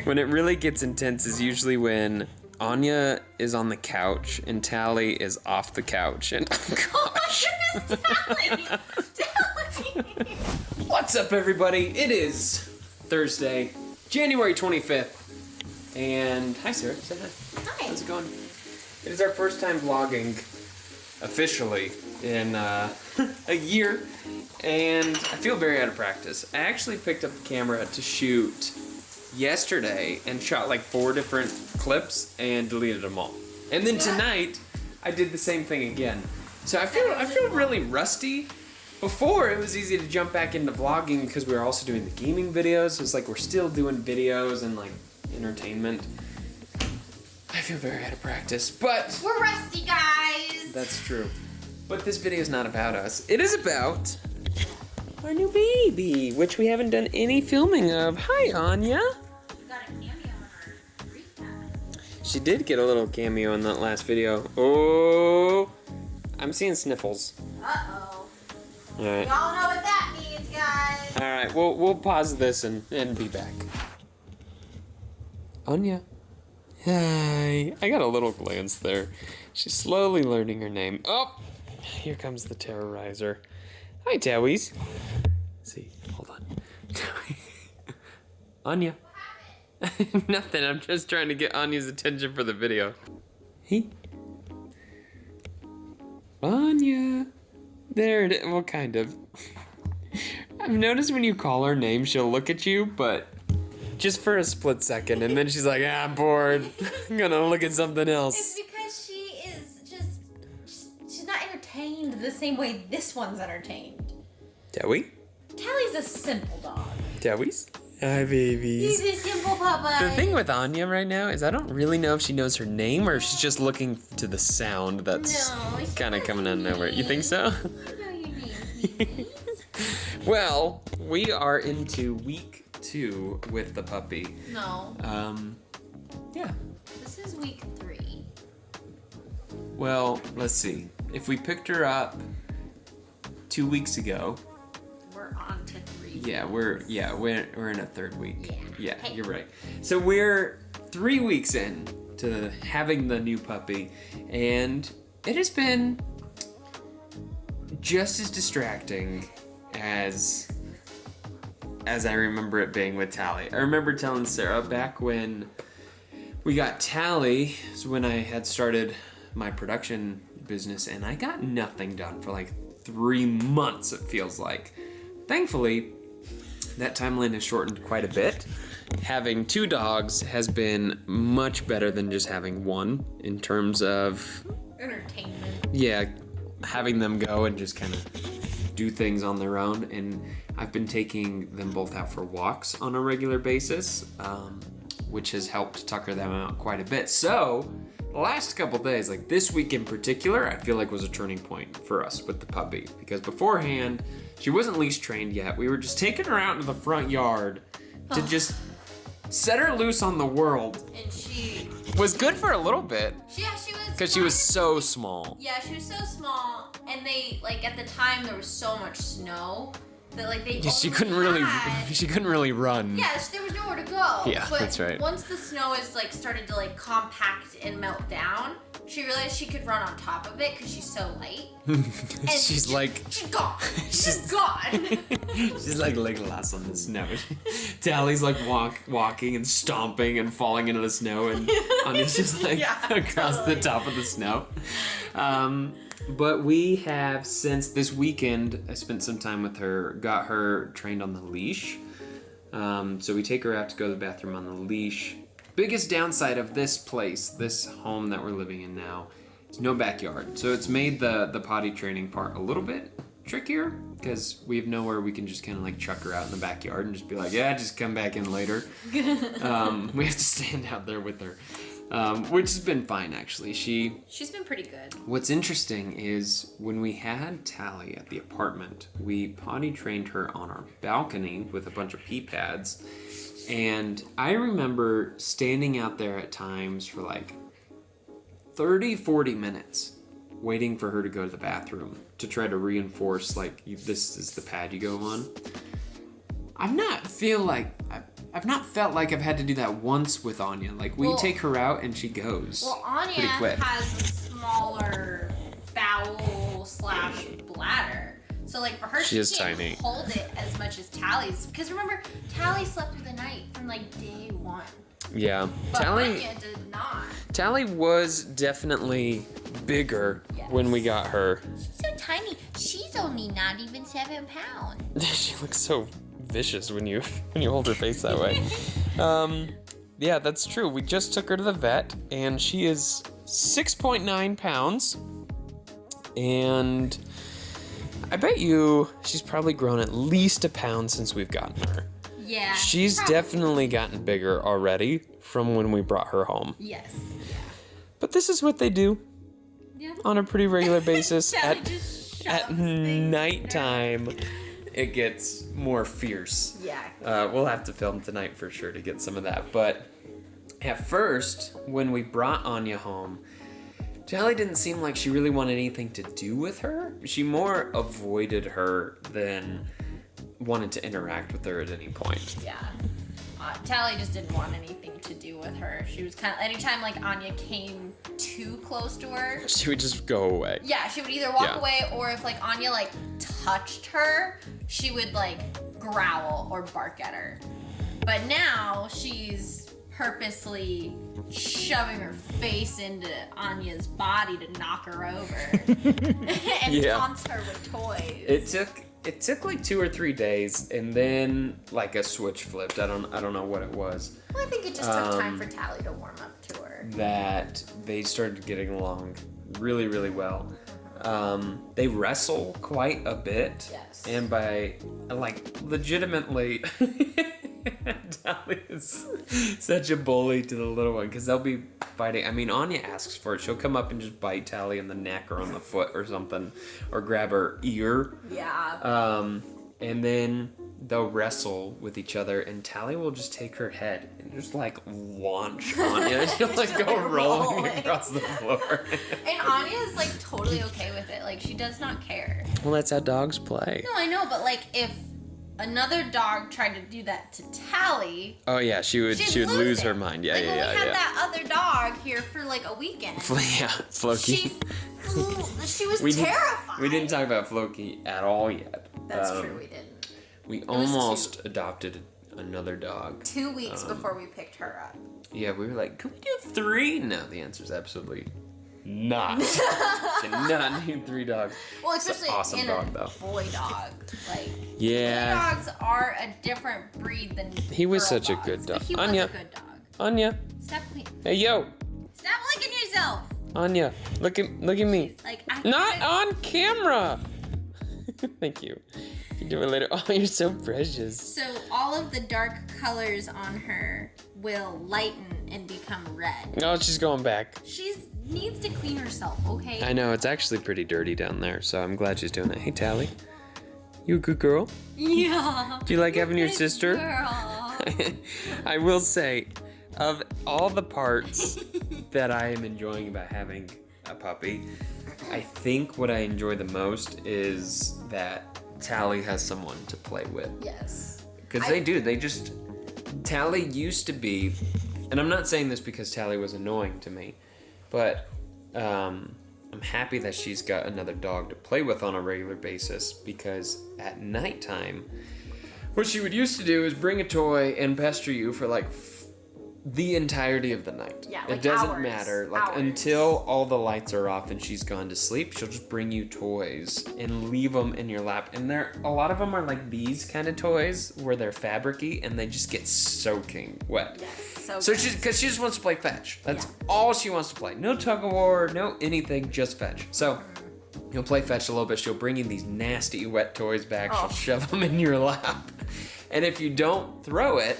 When it really gets intense is usually when Anya is on the couch and Tali is off the couch. And oh gosh. Oh my goodness, Tali! What's up, everybody? It is Thursday, January 25th. And hi, Sarah. Say hi. Hi. How's it going? It is our first time vlogging officially in a year. And I feel very out of practice. I actually picked up the camera to shoot yesterday and shot like 4 different clips and deleted them all. And then tonight I did the same thing again. So I feel really rusty. Before it was easy to jump back into vlogging because we were also doing the gaming videos. So it's like we're still doing videos and like entertainment. I feel very out of practice, but we're rusty, guys. that's true. But this video is not about us. It is about our new baby, which we haven't done any filming of. Hi, Anya. We got a cameo on our recap. She did get a little cameo in that last video. Oh, I'm seeing sniffles. Uh-oh. All right. Y'all know what that means, guys. All right, we'll pause this and be back. Anya. Hi. I got a little glance there. She's slowly learning her name. Oh, here comes the terrorizer. Hi, Towies. See, hold on. Anya. Nothing, I'm just trying to get Anya's attention for the video. Hey. Anya. There it is. Well, kind of. I've noticed when you call her name, she'll look at you, but just for a split second, and then she's like, ah, I'm bored. I'm gonna look at something else. It's because she is just, she's not entertained the same way this one's entertained. Towie? Tally's a simple dog. Towies? Hi, babies. He's a simple papa. The thing with Anya right now is I don't really know if she knows her name or if she's just looking to the sound that's kind of coming out of nowhere. You think so? Well, we are into week 2 with the puppy. No. Yeah. This is week 3. Well, let's see. If we picked her up 2 weeks ago. We're on to 3. Yeah, we're in a 3rd week. Yeah. Yeah, you're right. So we're 3 weeks in to having the new puppy, and it has been just as distracting as I remember it being with Tali. I remember telling Sarah back when we got Tali, is when I had started my production business, and I got nothing done for like 3 months, it feels like. Thankfully, that timeline has shortened quite a bit. Having 2 dogs has been much better than just having one in terms of Entertainment. yeah, having them go and just kind of do things on their own. And I've been taking them both out for walks on a regular basis, which has helped tucker them out quite a bit. So the last couple days, like this week in particular, I feel like was a turning point for us with the puppy, because beforehand she wasn't leash trained yet. We were just taking her out into the front yard to just set her loose on the world. And she Was good for a little bit. Yeah, she was. Because she was so small. Yeah, she was so small, and they like at the time there was so much snow that like they. Yeah, she only couldn't really run. Yeah, there was nowhere to go. Yeah, but that's right. Once the snow is like started to like compact and melt down, she realized she could run on top of it because she's so light. And she's like gone. She's gone. She's like Legolas on the snow. Tally's like walking and stomping and falling into the snow, and Anya's just like across the top of the snow. But we have, since this weekend, I spent some time with her, got her trained on the leash. So we take her out to go to the bathroom on the leash. Biggest downside of this place, this home that we're living in now, is no backyard. So it's made the potty training part a little bit trickier, because we have nowhere we can just kind of like chuck her out in the backyard and just be like, yeah, just come back in later. We have to stand out there with her. Which has been fine, actually. She's been pretty good. What's interesting is when we had Tali at the apartment, we potty trained her on our balcony with a bunch of pee pads. And I remember standing out there at times for like 30, 40 minutes waiting for her to go to the bathroom to try to reinforce, like, this is the pad you go on. I've not felt like I've had to do that once with Anya. Like we take her out and she goes. Well, Anya has a smaller bowel/bladder. So like for her, she can't tiny. Hold it as much as Tally's. Because remember, Tali slept through the night from like day 1. Yeah. But Anya did not. Tali was definitely bigger when we got her. She's so tiny. She's only not even 7 pounds. She looks so vicious when you hold her face that way. Yeah, that's true. We just took her to the vet, and she is 6.9 pounds. And I bet you she's probably grown at least a pound since we've gotten her. Yeah. She's definitely gotten bigger already from when we brought her home. Yes. But this is what they do on a pretty regular basis. At nighttime, it gets more fierce. Yeah. We'll have to film tonight for sure to get some of that. But at first, when we brought Anya home, Tali didn't seem like she really wanted anything to do with her. She more avoided her than wanted to interact with her at any point. Yeah. Tali just didn't want anything to do with her. She was kind of, anytime like Anya came too close to her, she would just go away. Yeah, she would either walk away, or if like Anya like touched her, she would like growl or bark at her. But now she's purposely shoving her face into Anya's body to knock her over and taunts her with toys. It took like 2 or 3 days, and then like a switch flipped. I don't know what it was. Well, I think it just took time for Tali to warm up to her. That they started getting along really, really well. They wrestle quite a bit. Yes. And by like legitimately Tali is such a bully to the little one because they'll be fighting. I mean, Anya asks for it. She'll come up and just bite Tali in the neck or on the foot or something, or grab her ear. Yeah. And then they'll wrestle with each other, and Tali will just take her head and just like launch Anya. She'll like go rolling across the floor. And Anya is like totally okay with it. Like she does not care. Well, that's how dogs play. No, I know, but like if another dog tried to do that to Tali. Oh yeah, she would lose her mind. Yeah, like, yeah, when yeah. we had that other dog here for like a weekend. Yeah, Floki. She was terrified. We didn't talk about Floki at all yet. That's true, we didn't. We almost adopted another dog. 2 weeks before we picked her up. Yeah, we were like, could we do 3? No, the answer is absolutely not. Did not need 3 dogs. Well, especially awesome in dog, though. Boy dog. Like, yeah. boy dogs are a different breed than He was girl such dogs, a good dog. But he Anya. was a good dog. Anya. Stop clean. Hey, yo. Stop licking yourself. Anya, look at me. Like, not on camera. Thank you. You do it later. Oh, you're so precious. So all of the dark colors on her will lighten and become red. Oh, she's going back. She needs to clean herself, okay? I know, it's actually pretty dirty down there, so I'm glad she's doing it. Hey, Tali. You a good girl? Yeah. Do you like having your sister? Girl. I will say, of all the parts that I am enjoying about having a puppy, I think what I enjoy the most is that Tali has someone to play with. Yes. Because they do. Tali used to be, and I'm not saying this because Tali was annoying to me, but I'm happy that she's got another dog to play with on a regular basis, because at nighttime, what she would used to do is bring a toy and pester you for like the entirety of the night. Yeah, it doesn't matter. Like until all the lights are off and she's gone to sleep, she'll just bring you toys and leave them in your lap. And a lot of them are like these kind of toys where they're fabricy and they just get soaking wet. Yes, so because she just wants to play fetch. That's all she wants to play. No tug of war, no anything, just fetch. So you'll play fetch a little bit. She'll bring you these nasty wet toys back. She'll shove them in your lap. And if you don't throw it,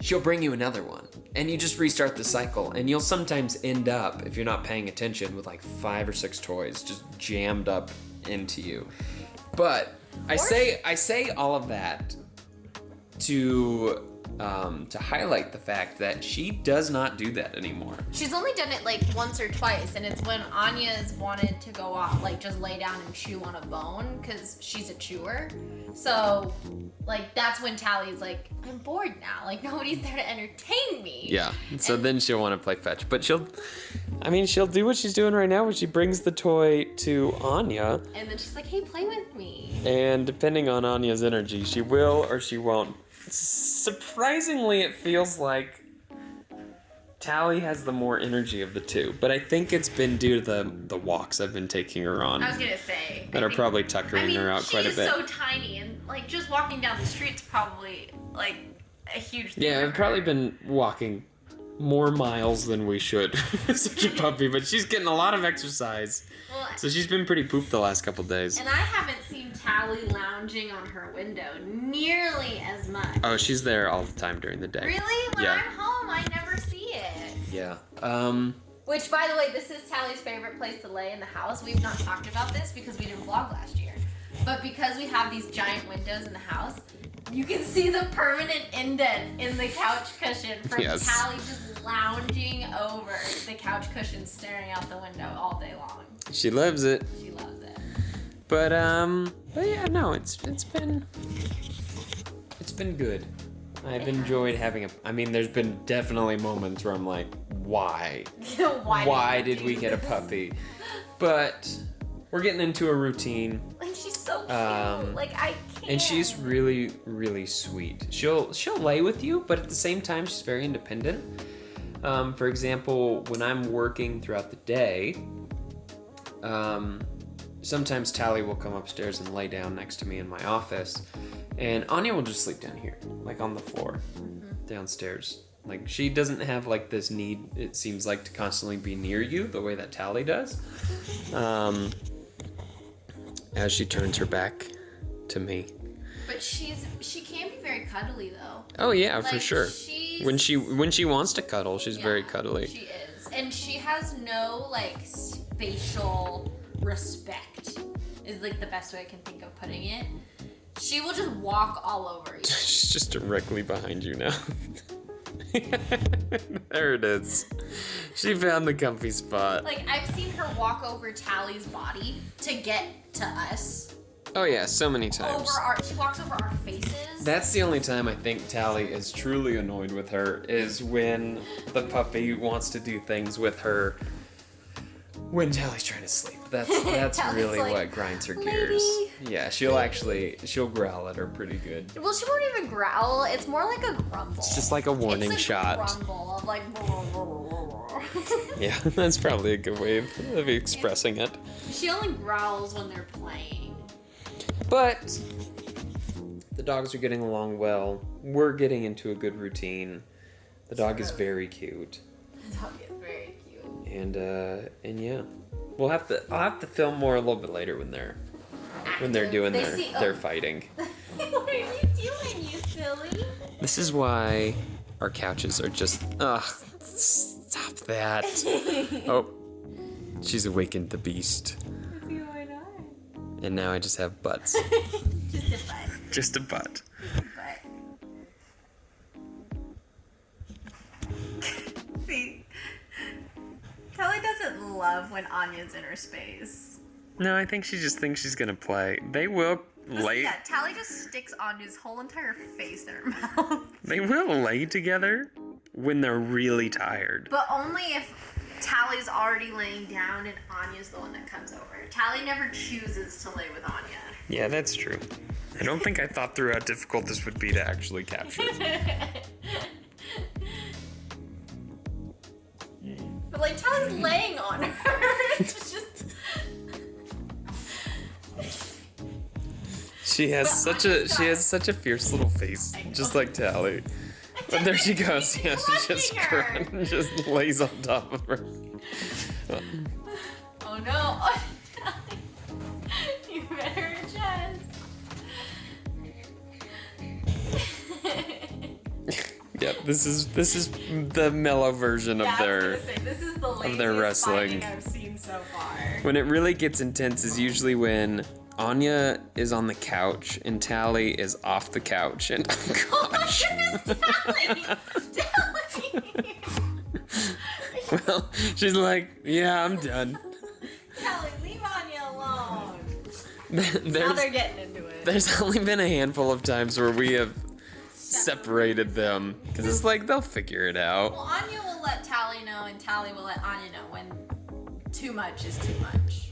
she'll bring you another one. And you just restart the cycle. And you'll sometimes end up, if you're not paying attention, with like 5 or 6 toys just jammed up into you. But I say all of that to to highlight the fact that she does not do that anymore. She's only done it like once or twice, and it's when Anya's wanted to go off, like just lay down and chew on a bone because she's a chewer. So, like, that's when Tally's like, I'm bored now. Like, nobody's there to entertain me. Yeah. So then she'll want to play fetch, but she'll do what she's doing right now, where she brings the toy to Anya. And then she's like, hey, play with me. And depending on Anya's energy, she will or she won't. Surprisingly, it feels like Tali has the more energy of the two, but I think it's been due to the walks I've been taking her on. I was gonna say that are probably tuckering her out quite a bit. She's so tiny, and like just walking down the street's probably like a huge thing. Yeah, I've probably been walking more miles than we should. Such a puppy, but she's getting a lot of exercise. Well, so she's been pretty pooped the last couple days. And I haven't seen Tali lounging on her window nearly as much. Oh, she's there all the time during the day. Really? When I'm home, I never see it. Yeah. Which, by the way, this is Tally's favorite place to lay in the house. We've not talked about this because we didn't vlog last year. But because we have these giant windows in the house, you can see the permanent indent in the couch cushion from Tali just lounging over the couch cushion, staring out the window all day long. She loves it. She loves it. But yeah, no, it's been good. I've enjoyed having there's been definitely moments where I'm like, why? Why did we get a puppy? But we're getting into a routine. Like, she's so cute. Like, I can't. And she's really, really sweet. She'll lay with you, but at the same time, she's very independent. For example, when I'm working throughout the day, sometimes Tali will come upstairs and lay down next to me in my office, and Anya will just sleep down here, like on the floor, downstairs. Like, she doesn't have like this need, it seems like, to constantly be near you the way that Tali does. As she turns her back to me. But she can be very cuddly though. Oh yeah, like, for sure. When she wants to cuddle, she's very cuddly. She is. And she has no like spatial respect is like the best way I can think of putting it. She will just walk all over you. She's just directly behind you now. There it is. She found the comfy spot. Like, I've seen her walk over Tally's body to get to us. Oh yeah, so many times. She walks over our faces. That's the only time I think Tali is truly annoyed with her, is when the puppy wants to do things with her when Tally's trying to sleep. That's really like, what grinds her gears. Yeah, she'll growl at her pretty good. Well, she won't even growl. It's more like a grumble. It's just like a warning shot. Grumble of like. Yeah, that's probably a good way of expressing it. She only growls when they're playing. But the dogs are getting along well. We're getting into a good routine. The dog is very cute. The dog is very cute. And yeah, I'll have to film more a little bit later when they're doing their fighting. What are you doing, you silly? This is why our couches are just stop that. Oh, she's awakened the beast. What's going on? And now I just have butts. Just a butt. Just a butt. See, Tali doesn't love when Anya's in her space. No, I think she just thinks she's gonna play. They will lay. Yeah, Tali just sticks Anya's whole entire face in her mouth. They will lay together when they're really tired. But only if Tali's already laying down and Anya's the one that comes over. Tali never chooses to lay with Anya. Yeah, that's true. I don't think I thought through how difficult this would be to actually capture. But like Tali's laying on her. It's just. She has such a fierce little face, just like Tali. But there she goes. Yeah, she just lays on top of her. Oh no! You better adjust. Yeah, this is the mellow version of their this is the of their wrestling. I've seen so far. When it really gets intense is usually when Anya is on the couch and Tali is off the couch. And oh gosh. Tali! Well, she's like, yeah, I'm done. Tali, leave Anya alone. Now they're getting into it. There's only been a handful of times where we have separated them because it's like they'll figure it out. Well, Anya will let Tali know, and Tali will let Anya know when too much is too much.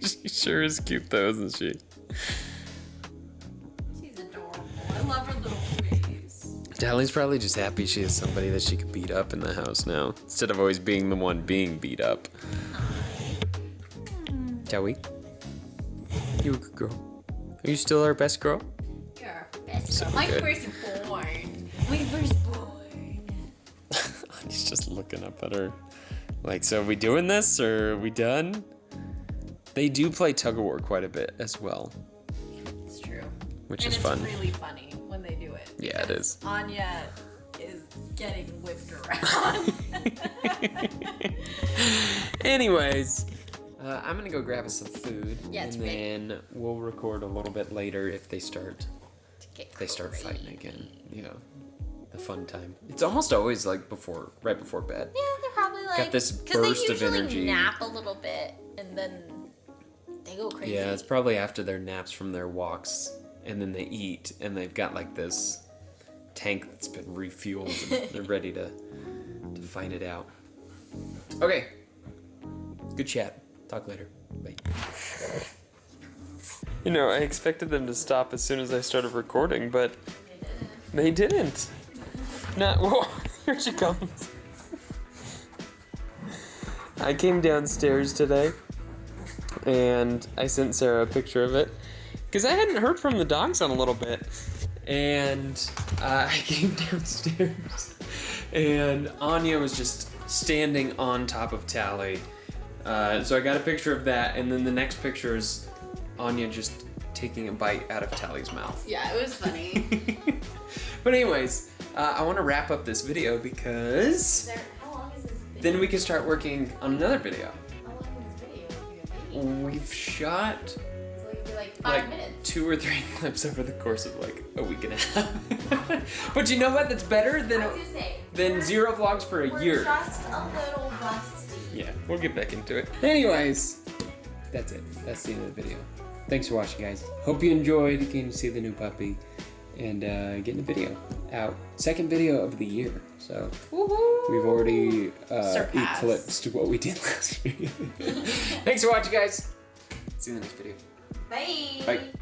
She sure is cute though, isn't she? She's adorable. I love her little face. Tali's probably just happy she has somebody that she could beat up in the house now, instead of always being the one being beat up. Tali, you a good girl. Are you still our best girl? You're our best So girl. My good. firstborn. My firstborn. He's just looking up at her. Like, so are we doing this or are we done? They do play tug of war quite a bit as well. It's true. Which and is fun. It's really funny when they do it. Yeah, it is. Anya is getting whipped around. Anyways, I'm gonna go grab us some food. Yeah, it's and then we'll record a little bit later if they start fighting again. You know, the fun time. It's almost always like right before bed. Yeah, they're probably like Got this because burst they of usually energy. nap a little bit and then they go crazy. Yeah, it's probably after their naps from their walks, and then they eat, and they've got like this tank that's been refueled, and they're ready to fight it out. Okay, good chat. Talk later. Bye. You know, I expected them to stop as soon as I started recording, but they didn't. Whoa, here she comes. I came downstairs today, and I sent Sarah a picture of it, because I hadn't heard from the dogs in a little bit. And I came downstairs, and Anya was just standing on top of Tali. So I got a picture of that, and then the next picture is Anya just taking a bite out of Tali's mouth. Yeah, it was funny. But anyways, I want to wrap up this video because How long is this video? then we can start working on another video. How long is this video? We've shot It's like, be like 5 minutes. 2 or 3 clips over the course of like a week and a half. But you know what? That's better than 0 vlogs for a year. We're just a little rusty. Yeah, we'll get back into it. Anyways, that's it. That's the end of the video. Thanks for watching, guys. Hope you enjoyed getting to see the new puppy and getting the video out. Second video of the year. So we've already eclipsed what we did last year. Thanks for watching, guys. See you in the next video. Bye. Bye.